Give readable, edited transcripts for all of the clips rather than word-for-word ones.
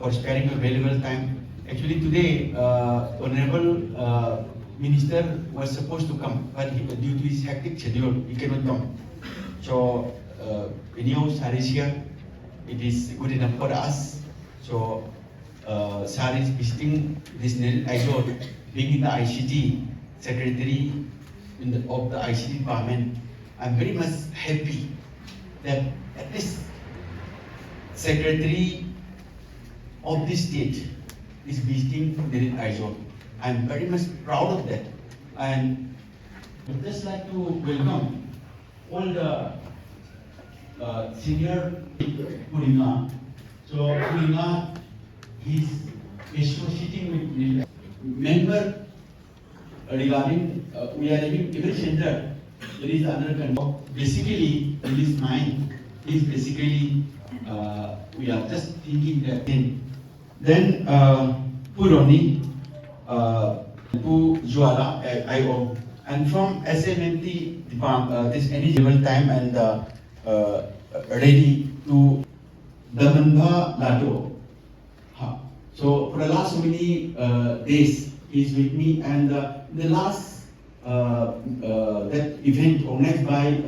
For sparing your valuable time. Actually today, Honorable Minister was supposed to come, but due to his hectic schedule, he cannot come. So, anyhow, Sir is here. It is good enough for us. So, Sir is visiting this Aizawl, being in the ICT Secretary of the ICT Department. I'm very much happy that at least Secretary of this state is visiting the Aizawl. I'm very much proud of that. And I'd just like to welcome all the senior Puringa. So Puringa is associating with the member regarding we are having every center that is under control. Basically, in this mind is basically we are just thinking that then Puroni, Pu Juala, IO, and from SMMT department, this eligible time and ready to Damanda Lato. So for the last so many days, he's with me, and the last that event organized by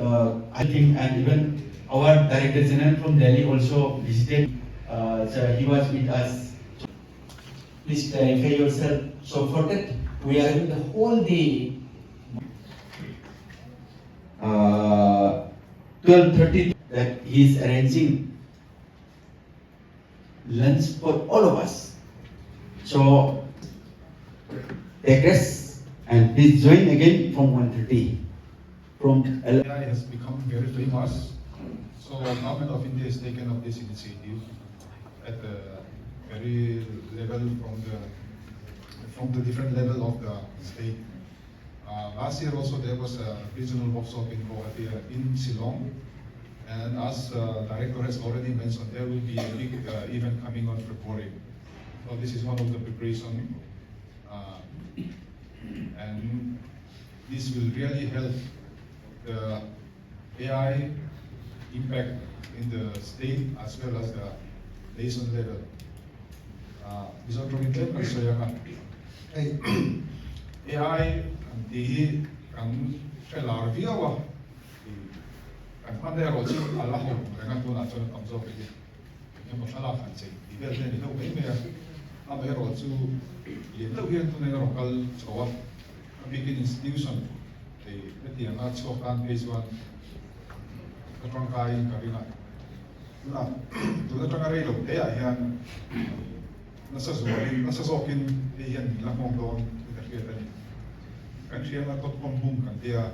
I think, and even our Director General from Delhi also visited. So he was with us. Please clarify yourself. So for that, we are having the whole day 12:30 that he is arranging lunch for all of us. So take rest and please join again from 1:30. From AI has become very famous. So Government of India has taken up this initiative at the very level from the different level of the state. Last year also there was a regional workshop in Guwahati in Shillong, and as director has already mentioned, there will be a big event coming on February. So this is one of the preparation, and this will really help the AI impact in the state as well as the nation level. Mizoram province kasi yang AI di kan felar via wa kan pandai roci Allah ho dengan tu nak cakap kamzo pergi yang masalah kan cik di bel ni lo ni ya apa roci dia lo yang tu dengan lokal cawat bikin institution di dia nak cakap phase 1 ketrangkai karina na tu ketrangkai lo dia yang nasasokin yan lamong doon interfere kan siya na tot pambung kan dia